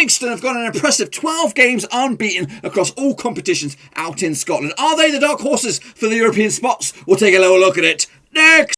Livingston have got an impressive 12 games unbeaten across all competitions out in Scotland. Are they the dark horses for the European spots? We'll take a little look at it next.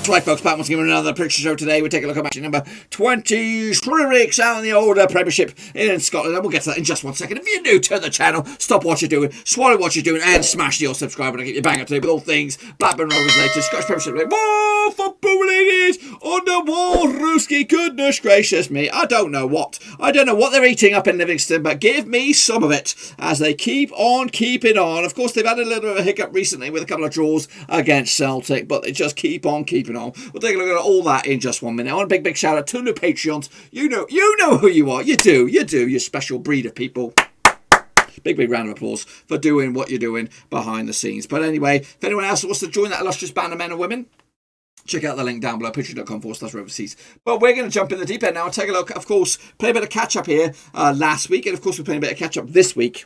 Right, folks, back once again with another picture show today. We'll take a look at match number 23 weeks out in the older Premiership in Scotland, and we'll get to that in just 1 second. If you're new to the channel, stop what you're doing, swallow what you're doing, and smash the old subscribe button to get your bang up to date with all things Blackburn Rovers latest, Scottish Premiership. Like, whoa, football ladies on the wall, Rooski, goodness gracious me. I don't know what they're eating up in Livingston, but give me some of it as they keep on keeping on. Of course, they've had a little bit of a hiccup recently with a couple of draws against Celtic, but they just keep on keeping on. We'll take a look at all that in just 1 minute. I want a big shout out to the Patreons. You know who you are. You do, you special breed of people. Big round of applause for doing what you're doing behind the scenes. But anyway, if anyone else wants to join that illustrious band of men and women, check out the link down below, patreon.com/Roverseas. But we're going to jump in the deep end now and take a look. Of course, play a bit of catch up here last week, and of course we're playing a bit of catch up this week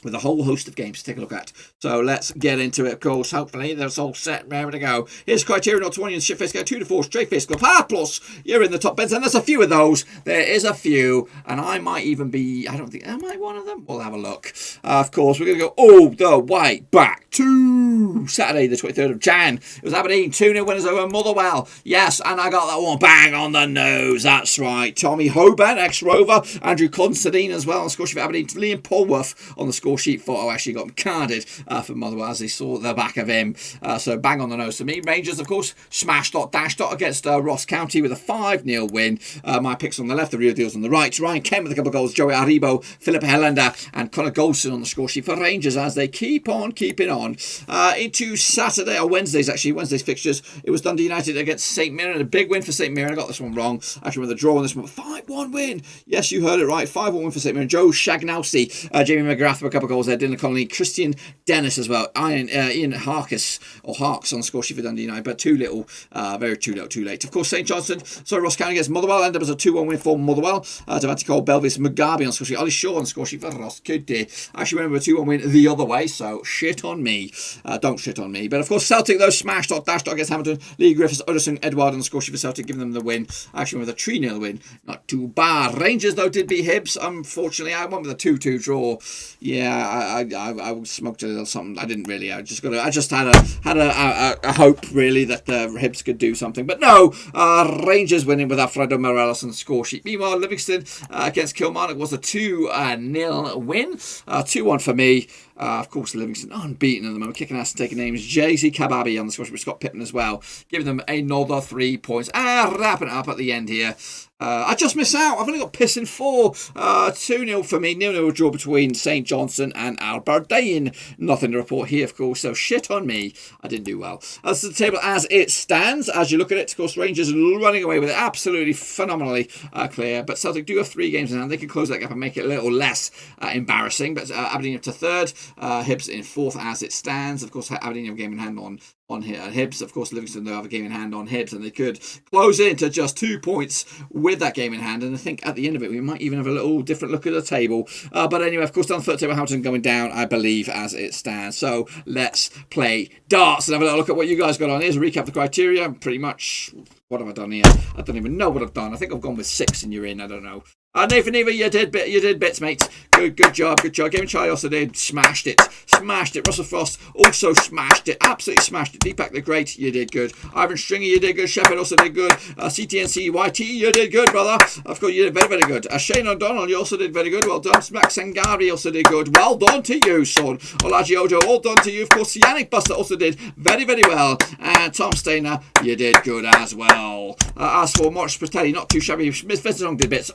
with a whole host of games to take a look at. So let's get into it, of course. Hopefully that's all set and ready to go. Here's criteria: not to 1, shit face go 2 to 4, straight face club. Plus, you're in the top beds, and there's a few of those. There is a few, and I might even be, am I one of them? We'll have a look. Of course, we're going to go all the way back to Saturday, the 23rd of Jan. It was Aberdeen 2-0 winners over Motherwell. Yes, and I got that one bang on the nose. That's right. Tommy Hoban, ex-Rover. Andrew Considine as well on the score sheet for Aberdeen. Liam Polworth on the score sheet for, actually got carded for Motherwell as they saw the back of him. So bang on the nose to me. Rangers, of course, smashed against Ross County with a 5-0 win. My picks on the left, the real deals on the right. Ryan Kent with a couple of goals. Joey Aribo, Philip Helander and Conor Goldson on the score sheet for Rangers as they keep on keeping on. Into Saturday, or Wednesday's fixtures. It was Dundee United against St Mirren. A big win for St Mirren. I got this one wrong. Actually, with a draw on this one. 5-1 win. Yes, you heard it right. 5-1 win for St Mirren. Joe Shagnowski, Jamie McGrath with a couple of goals there. Dylan Connolly, Christian Dennis as well. Ian Harkes on the score sheet for Dundee United, but too little, too late. Of course, Ross County against Motherwell ended up as a 2-1 win for Motherwell. Devante Cole, Belvis, Mugabe on the score sheet. Ollie Shaw on the score sheet for Ross County. Actually went with a 2-1 win the other way, so shit on me. Don't shit on me. But of course, Celtic, though, smashed against Hamilton. Lee Griffiths, Udderson, Edward on the score sheet for Celtic, giving them the win. Actually went with a 3-0 win. Not too bad. Rangers, though, did beat Hibs. Unfortunately, I went with a 2-2 draw. Yeah, I smoked a little something. I didn't really. I just had a hope really that the Hibs could do something, but no. Rangers winning with Alfredo Morelos on the score sheet. Meanwhile, Livingston against Kilmarnock was a 2-0 win. 2-1 for me. Of course, Livingston unbeaten at the moment, kicking ass and taking names. JC Kababi on the score sheet with Scott Pittman as well, giving them another 3 points. Wrapping it up at the end here. I just miss out. I've only got pissing 4. 2-0 for me. 0-0 draw between St Johnstone and Aberdeen. Nothing to report here, of course, so shit on me. I didn't do well. That's the table as it stands. As you look at it, of course, Rangers running away with it. Absolutely phenomenally clear. But Celtic do have 3 games in hand. They can close that gap and make it a little less embarrassing. But Aberdeen up to 3rd. Hibs in 4th as it stands. Of course, Aberdeen have a game in hand on here at Hibs. Of course, Livingston, they'll have a game in hand on Hibs, and they could close into just 2 points with that game in hand. And I think at the end of it, we might even have a little different look at the table. But anyway, of course, down the 3rd table, Hamilton going down, I believe, as it stands. So let's play darts and have a little look at what you guys got on. Here's a recap of the criteria. Pretty much, what have I done here? I don't even know what I've done. I think I've gone with 6 and you're in. I don't know. Nathan Eva, you did bits, mate. Good job. Game and Charlie also did. Smashed it. Russell Frost also smashed it. Absolutely smashed it. Deepak the Great, you did good. Ivan Stringer, you did good. Shepard also did good. CTNCYT, you did good, brother. Of course, you did very good. Shane O'Donnell, you also did very good. Well done. Max Sangari also did good. Well done to you, son. Olaji Ojo, all done to you. Of course, Yannick Buster also did very well. And Tom Stainer, you did good as well. As for Mark Spatelli, not too shabby. Smith Vincent did bits.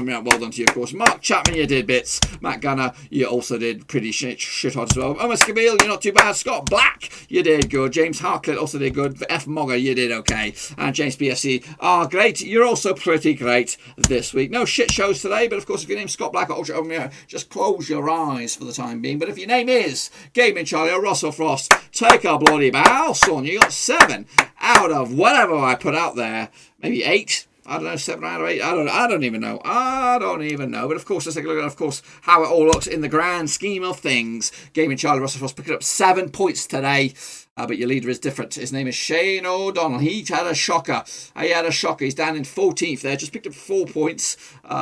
Well done to you, of course. Mark Chapman, you did bits. Matt Gunner, you also did pretty shit hot as well. Omar Scabille, you're not too bad. Scott Black, you did good. James Harcliffe also did good. F. Mogger, you did okay. And James BFC, great. You're also pretty great this week. No shit shows today, but of course, if your name's Scott Black or Ultra Over, just close your eyes for the time being. But if your name is Gaming Charlie or Russell Frost, take a bloody bow, son. You got 7 out of whatever I put out there. Maybe 8. I don't know, 7 out of 8. I don't even know. But of course, let's take a look at, of course, how it all looks in the grand scheme of things. Game in Charlie Russell Frost picking up 7 points today. But your leader is different. His name is Shane O'Donnell. He had a shocker. He's down in 14th there. Just picked up 4 points.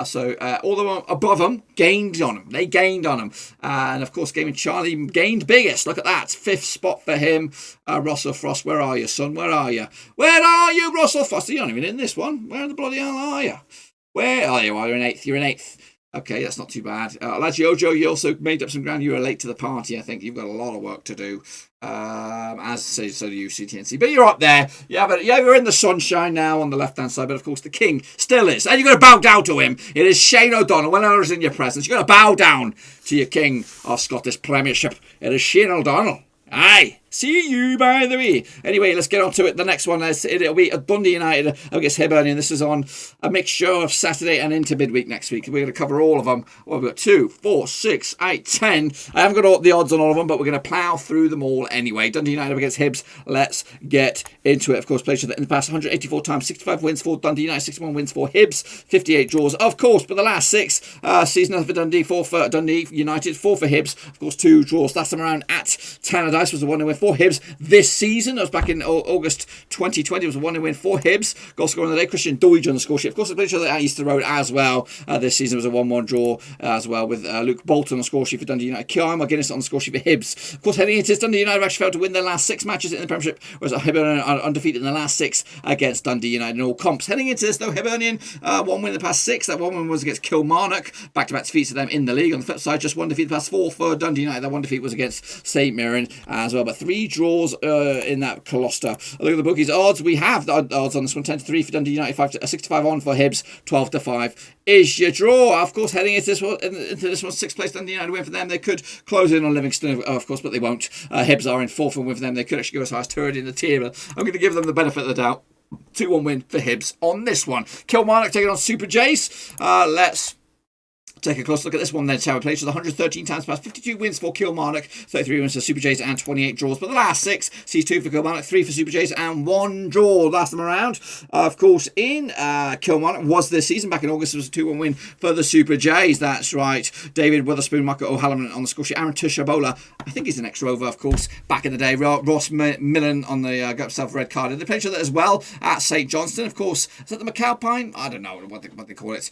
So all the one above him gained on him. They gained on him. And of course, Game in Charlie gained biggest. Look at that. 5th spot for him. Russell Frost, where are you, son? Where are you? Where are you, Russell Frost? You're not even in this one. Where the bloody hell are you? Where are you? Well, you're in 8th. You're in 8th. Okay, that's not too bad. Lads, Jojo, you also made up some ground. You were late to the party, I think. You've got a lot of work to do. As so do you, CTNC. But you're up there. You're in the sunshine now on the left-hand side. But, of course, the king still is. And you've got to bow down to him. It is Shane O'Donnell. When I was in your presence, you've got to bow down to your king of Scottish Premiership. It is Shane O'Donnell. Aye. See you by the way. Anyway, let's get on to it. The next one, it'll be Dundee United against Hibernian. This is on a mixture of Saturday and into midweek next week. We're going to cover all of them. Well, we've got 2, 4, 6, 8, 10. I haven't got all the odds on all of them, but we're going to plough through them all anyway. Dundee United against Hibs. Let's get into it. Of course, played in the past 184 times, 65 wins for Dundee United, 61 wins for Hibs, 58 draws. Of course, but the last 6 season for Dundee, 4 for Dundee United, 4 for Hibs. Of course, 2 draws. Last time around at Tannadice was the 1-win for Hibs. This season, that was back in August 2020, it was a 1-win for Hibs. Goal scorer on the day, Christian Doidge on the score sheet. Of course, I played each other at Easter Road as well. This season was a 1-1 draw as well, with Luke Bolton on the score sheet for Dundee United. Kieran McGuinness on the score sheet for Hibs. Of course, heading into this, Dundee United have actually failed to win their last 6 matches in the Premiership, whereas Hibernian are undefeated in the last 6 against Dundee United in all comps. Heading into this, though, Hibernian 1 win in the past 6. That 1 win was against Kilmarnock. Back-to-back defeats to them in the league. On the flip side, just 1 defeat in the past 4 for Dundee United. That 1 defeat was against St Mirren as well, but 3 draws in that cluster. Look at the bookies odds. We have the odds on this one: 10-3 for Dundee United, 65 on for Hibs, 12-5 is your draw. Of course, heading into this one, 6th place Dundee United win for them. They could close in on Livingston, of course, but they won't. Hibs are in 4th and win for them. They could actually go as high as 3rd in the table. I'm going to give them the benefit of the doubt. 2-1 win for Hibs on this one. Kilmarnock taking on Super Jays. Let's take a close look at this one then, shall we? Played with 113 times past, 52 wins for Kilmarnock, 33 wins for Super Jays and 28 draws. But the last 6 sees 2 for Kilmarnock, 3 for Super Jays and 1 draw last time around. Of course, in Kilmarnock was this season. Back in August, it was a 2-1 win for the Super Jays. That's right. David Witherspoon, Marco O'Halloran on the score sheet. Aaron Tushabola, I think he's an ex-Rover, of course, back in the day. Ross Millen on the got himself a red card. They played each other as well at St Johnstone, of course. Is that the McAlpine? I don't know what they call it.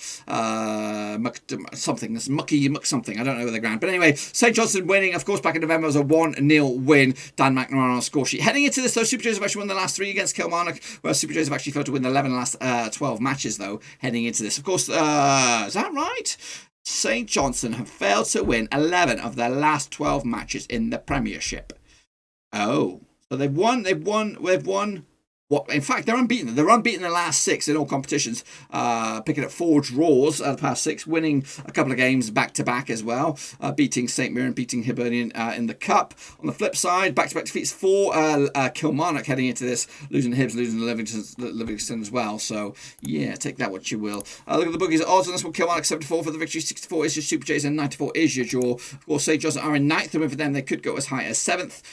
Something. This muck something. I don't know where the ground. But anyway, St Johnstone winning, of course, back in November was a 1-0 win. Dan McNamara on the score sheet. Heading into this, though, Super Jays have actually won the last 3 against Kilmarnock, whereas Super Jays have actually failed to win the 11 last 12 matches, though, heading into this. Of course, is that right? St Johnstone have failed to win 11 of their last 12 matches in the Premiership. Oh. So they've won. What? In fact, they're unbeaten. They're unbeaten in the last 6 in all competitions, picking up 4 draws out of the past 6, winning a couple of games back-to-back as well, beating St Mirren, beating Hibernian in the Cup. On the flip side, back-to-back defeats for Kilmarnock heading into this, losing to Hibs, losing to Livingston as well. So, yeah, take that what you will. Look at the bookies. Odds on this one: Kilmarnock 74 for the victory, 64 is your Super Jays, and 94 is your draw. Of course, St Johnstone are in 9th, and for them, they could go as high as 7th.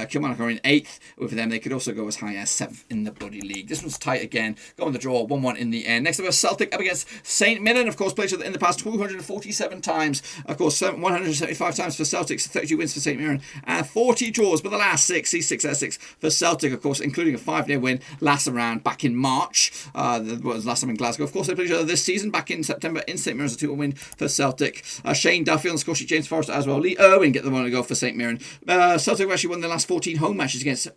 Kilmarnock are in 8th, and for them, they could also go as high as 7th in the bloody league. This one's tight again. Go on the draw, 1-1 in the end. Next up, Celtic up against St Mirren. Of course, played in the past 247 times. Of course, 175 times for Celtic, 32 wins for St Mirren, and 40 draws. But the last 6, C6 for Celtic, of course, including a 5-0 win last round back in March. That was last time in Glasgow. Of course, they played each other this season back in September in St Mirren. A 2-1 win for Celtic. Shane Duffy on the score sheet, James Forrester as well. Lee Irwin get the one to go for St Mirren. Celtic have actually won their last 14 home matches against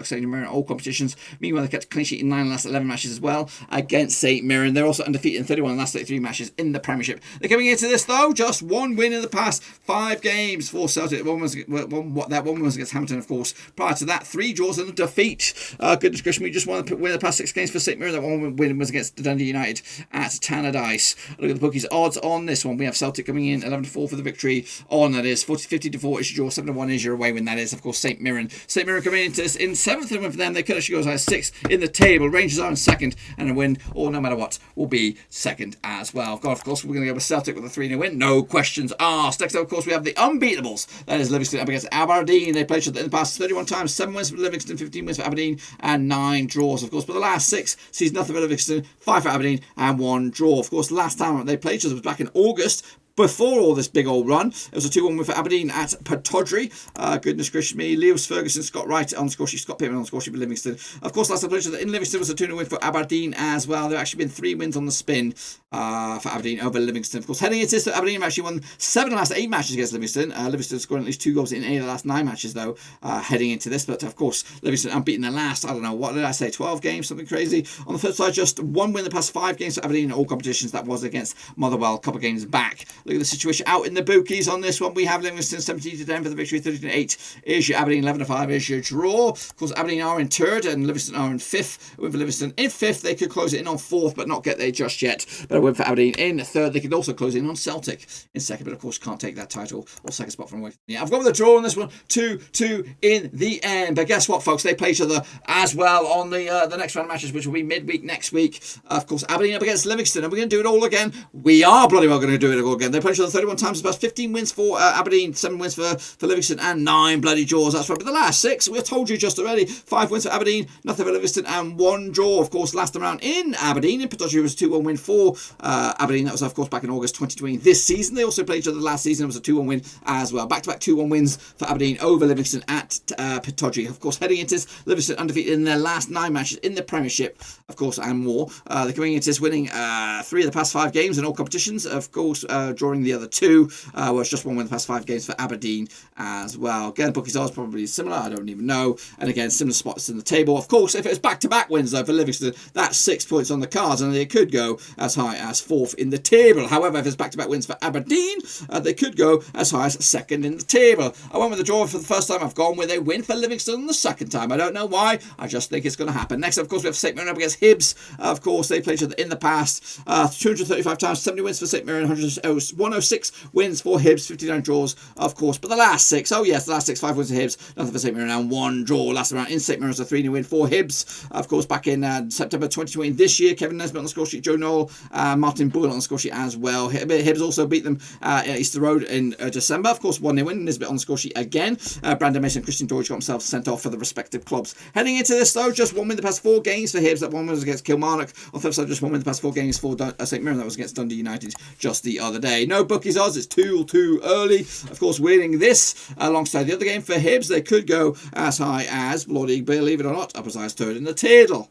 St Mirren, all competitions. Meanwhile, they kept a clean sheet in 9 last 11 matches as well against St Mirren. They're also undefeated in 31 of the last 33 matches in the Premiership. They're coming into this, though, just 1 win in the past 5 games for Celtic. One was against Hamilton, of course. Prior to that, 3 draws and a defeat. Goodness gracious me, just won the past 6 games for St Mirren. That 1 win was against Dundee United at Tannadice. Look at the bookies' odds on this one. We have Celtic coming in 11-4 for the victory. On that is 50-4 is your draw, 7-1 is your away win. That is, of course, St Mirren. St Mirren coming into this in 7th win for them. They could actually go as high as 6 in the table. Rangers are in second, and a win, or no matter what, will be second as well. Of course, we're going to go with Celtic with a 3-0 win. No questions asked. Next up, of course, we have the unbeatables. That is Livingston up against Aberdeen. They played each other in the past 31 times. 7 wins for Livingston, 15 wins for Aberdeen, and 9 draws. Of course, but the last 6 sees nothing for Livingston, 5 for Aberdeen, and 1 draw. Of course, last time they played each other was back in August. Before all this big old run, it was a 2-1 win for Aberdeen at Pittodrie. Goodness gracious me. Lewis Ferguson, Scott Wright on the score sheet, Scott Pittman on the score sheet for Livingston. Of course, last time played in Livingston was a 2-0 win for Aberdeen as well. There have actually been 3 wins on the spin for Aberdeen over Livingston. Of course, heading into this, Aberdeen have actually won 7 of the last 8 matches against Livingston. Livingston scoring at least 2 goals in 8 of the last 9 matches, though, heading into this. But of course, Livingston unbeaten the last, I don't know, what did I say, 12 games, something crazy. On the flip side, just 1 win in the past 5 games for Aberdeen in all competitions. That was against Motherwell a couple of games back. Look at the situation out in the bookies on this one. We have Livingston 17-10 for the victory, 13-8 is your Aberdeen, 11-5 is your draw. Of course, Aberdeen are in 3rd and Livingston are in 5th. A win for Livingston in 5th. They could close it in on 4th, but not get there just yet. But a win for Aberdeen in 3rd. They could also close in on Celtic in 2nd, but of course can't take that title or 2nd spot from away from the. I've gone with a draw on this one, 2-2 in the end. But guess what, folks? They play each other as well on the next round of matches, which will be midweek next week. Of course, Aberdeen up against Livingston, and we're going to do it all again. We are bloody well going to do it all again. They play each other 31 times. About 15 wins for Aberdeen, 7 wins for Livingston, and 9 bloody draws. That's right. But the last 6, we have told you just already. 5 wins for Aberdeen, nothing for Livingston, and 1 draw. Of course, last time around in Aberdeen, in Pittodrie was a 2-1 win for Aberdeen. That was, of course, back in August 2020. This season, they also played each other last season. It was a 2-1 win as well. Back-to-back 2-1 wins for Aberdeen over Livingston at Pittodrie. Of course, heading into this, Livingston undefeated in their last 9 matches in the Premiership, of course, and more. They're coming into this winning 3 of the past 5 games in all competitions. Of course, drawing the other 2, where it's just 1 win the past 5 games for Aberdeen as well. Again, bookies odds probably similar. I don't even know. And again, similar spots in the table. Of course, if it's back-to-back wins though for Livingston, that's 6 points on the cards, and they could go as high as 4th in the table. However, if it's back-to-back wins for Aberdeen, they could go as high as 2nd in the table. I went with the draw for the first time. I've gone with a win for Livingston the 2nd time. I don't know why. I just think it's going to happen. Next, of course, we have St Mirren up against Hibs. Of course, they played each other in the past 235 times, 70 wins for St Mirren, 106 wins for Hibs, 59 draws, of course. But the last 6, oh yes, the last 6, 5 wins for Hibs, nothing for St Mirren, and 1 draw. Last round in St Mirren was a 3-0 win for Hibs. Of course, back in September 2020 this year, Kevin Nesbitt on the score sheet, Joe Noel, Martin Boyle on the score sheet as well. Hibs also beat them at Easter Road in December. Of course, 1-0 win. Nesbitt on the score sheet again. Brandon Mason and Christian George got themselves sent off for the respective clubs. Heading into this though, just 1 win the past 4 games for Hibs. That 1 was against Kilmarnock. On the flip side, just 1 win the past 4 games for St Mirren. That was against Dundee United just the other day. No bookies odds. It's too early. Of course, winning this alongside the other game for Hibs, they could go as high as, bloody believe it or not, up as high as 3rd in the table.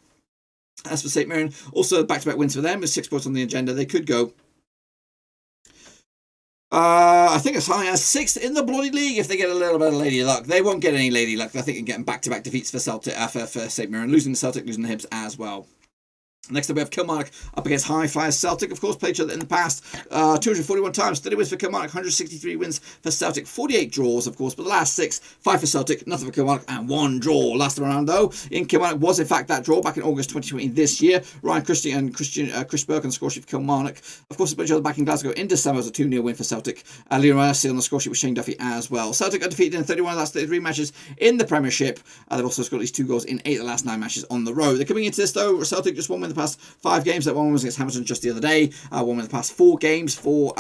As for St Mirren, also back-to-back wins for them with 6 points on the agenda. They could go I think as high as 6th in the bloody league if they get a little bit of lady luck. They won't get any lady luck. I think they're getting back-to-back defeats for Celtic, for St Mirren, losing the Celtic, losing the Hibs as well. Next up, we have Kilmarnock up against High Flyers Celtic. Of course, played each other in the past 241 times. 30 wins for Kilmarnock, 163 wins for Celtic, 48 draws, of course. But the last 6, 5 for Celtic, nothing for Kilmarnock, and 1 draw. Last time around, though, in Kilmarnock was in fact that draw back in August 2020 this year. Ryan Christie and Chris Burke on the score sheet for Kilmarnock. Of course, they played each other back in Glasgow in December. It was a 2-0 win for Celtic. Mirren FC on the score sheet with Shane Duffy as well. Celtic undefeated in 31 of the last 33 matches in the Premiership. They've also scored at least 2 goals in 8 of the last 9 matches on the road. They're coming into this, though. Celtic just 1 win the past 5 games. That 1 was against Hamilton just the other day. 1 win the past 4 games for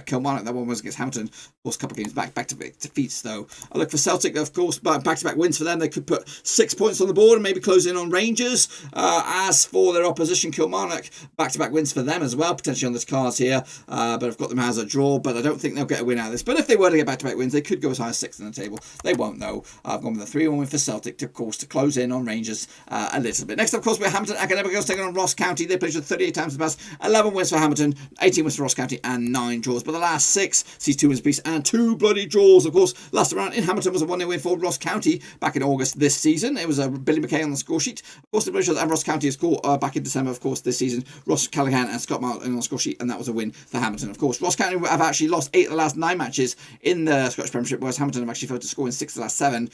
Kilmarnock. That 1 was against Hamilton. Of course, a couple of games back to defeats, though. I look for Celtic, of course, back-to-back wins for them. They could put 6 points on the board and maybe close in on Rangers. As for their opposition, Kilmarnock, back-to-back wins for them as well, potentially on the cards here. But I've got them as a draw, but I don't think they'll get a win out of this. But if they were to get back-to-back wins, they could go as high as 6th in the table. They won't, though. I've gone with a 3-1 win for Celtic, of course, to close in on Rangers a little bit. Next, of course, we have Hamilton Academical taking on Ross County. They played 38 times in the past, 11 wins for Hamilton, 18 wins for Ross County, and 9 draws. But the last 6 sees 2 wins apiece and 2 bloody draws. Of course, last round in Hamilton was a 1-0 win for Ross County back in August this season. It was Billy McKay on the score sheet. Of course, the British and Ross County has scored back in December, of course, this season. Ross Callaghan and Scott Martin on the score sheet, and that was a win for Hamilton. Of course, Ross County have actually lost 8 of the last 9 matches in the Scottish Premiership, whereas Hamilton have actually failed to score in 6 of the last 7.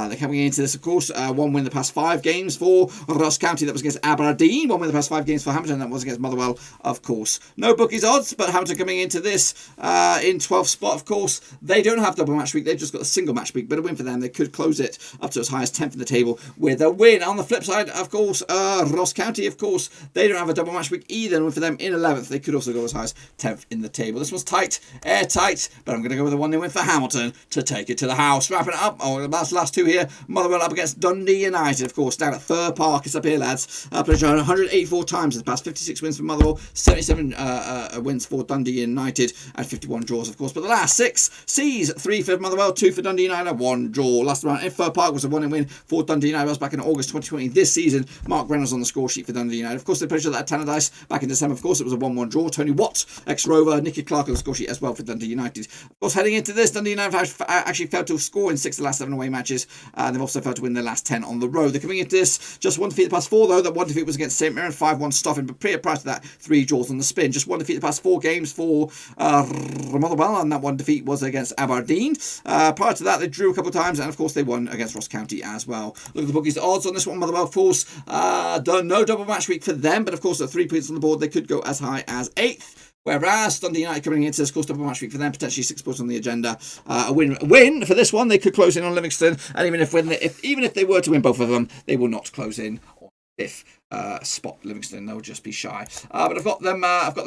They're coming into this, of course, 1 win the past 5 games for Ross County. That was against Aberdeen. Aberdeen. One win the past 5 games for Hamilton. That was against Motherwell, of course. No bookies odds, but Hamilton coming into this in 12th spot, of course. They don't have double match week. They've just got a single match week, but a win for them. They could close it up to as high as 10th in the table with a win. On the flip side, of course, Ross County, of course, they don't have a double match week either. And win for them in 11th. They could also go as high as 10th in the table. This one's tight, airtight, but I'm going to go with a 1-0 win for Hamilton to take it to the house. Wrapping it up, last two here. Motherwell up against Dundee United, of course, down at Fir Park. It's up here, lads. Played 184 times in the past. 56 wins for Motherwell, 77 wins for Dundee United, and 51 draws, of course. But the last 6 sees 3 for Motherwell, 2 for Dundee United, 1 draw. Last round in Fir Park was a 1-0 win for Dundee United. That was back in August 2020. This season, Mark Reynolds on the score sheet for Dundee United. Of course, they played each other at Tannadice back in December. Of course, it was a 1-1 draw. Tony Watt, ex-Rover, Nicky Clark on the score sheet as well for Dundee United. Of course, heading into this, Dundee United have actually failed to score in 6 of the last 7 away matches. They've also failed to win their last 10 on the road. They're coming into this just 1 defeat the past 4, though. That 1 defeat was against St Mirren, 5-1 Stoffin, but prior to that, 3 draws on the spin. Just 1 defeat the past 4 games for Motherwell, and that 1 defeat was against Aberdeen. Prior to that, they drew a couple of times, and of course, they won against Ross County as well. Look at the bookies. The odds on this one, Motherwell, of course, no double match week for them, but of course, at 3 points on the board, they could go as high as 8th. Whereas Dundee United coming into this, of course, double match week for them, potentially 6 points on the agenda. A win for this one. They could close in on Livingston, and even if they were to win both of them, they will not close in on 5th spot. Livingston, they'll just be shy. But I've got them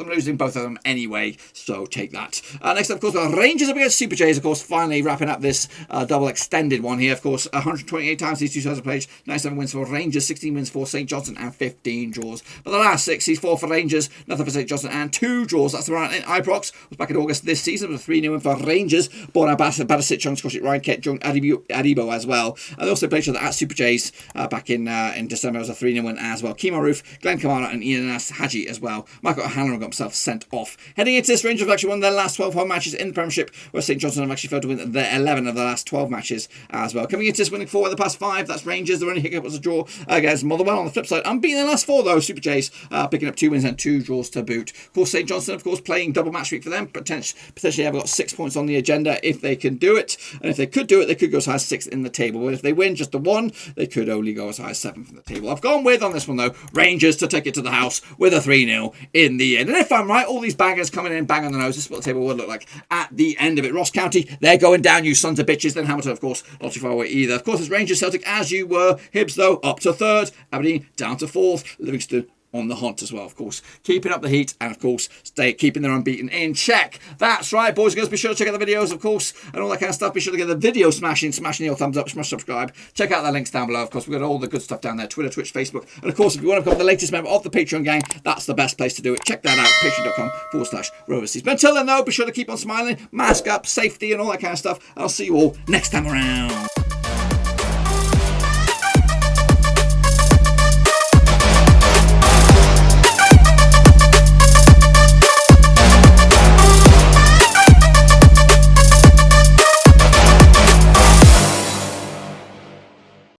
losing both of them anyway, so take that. Next up, of course, Rangers up against Super Jays, of course, finally wrapping up this double extended one here. Of course, 128 times these two sides have played, 97 wins for Rangers, 16 wins for St Johnstone, and 15 draws. But the last 6, he's 4 for Rangers, nothing for St Johnstone, and 2 draws. That's the round in Ibrox. Was back in August this season with a 3-0 win for Rangers. Born Barisic on Scottish Ryan Kett, John Adibo as well. And they also played each other at Super Jays back in December. It was a 3-0 win as well. Kemar Roof, Glenn Kilmarnock, and Ian Haji as well. Michael O'Hanlon got himself sent off. Heading into this, Rangers have actually won their last 12 home matches in the Premiership, where St Johnstone have actually failed to win their 11 of the last 12 matches as well. Coming into this, winning 4 of the past 5, that's Rangers. The only hiccup was a draw against Motherwell. On the flip side, unbeaten in the last 4 though. Super Jays picking up 2 wins and 2 draws to boot. Of course, St Johnstone, of course, playing double match week for them. Potentially have got 6 points on the agenda if they can do it. And if they could do it, they could go as high as 6th in the table. But if they win just the 1, they could only go as high as 7th in the table. I've gone with, on this one though, Rangers to take it to the house with a 3-0 in the end. And if I'm right, all these bangers coming in bang on the nose. This is what the table would look like at the end of it. Ross County, they're going down, you sons of bitches. Then Hamilton, of course, not too far away either. Of course, it's Rangers, Celtic, as you were. Hibs, though, up to 3rd. Aberdeen, down to 4th. Livingston on the hunt as well, of course. Keeping up the heat and, of course, keeping their unbeaten in check. That's right, boys and girls. Be sure to check out the videos, of course, and all that kind of stuff. Be sure to get the video smashing your thumbs up, smash subscribe. Check out the links down below. Of course, we've got all the good stuff down there. Twitter, Twitch, Facebook. And, of course, if you want to become the latest member of the Patreon gang, that's the best place to do it. Check that out, patreon.com/Roverseas. But until then, though, be sure to keep on smiling, mask up, safety, and all that kind of stuff. And I'll see you all next time around.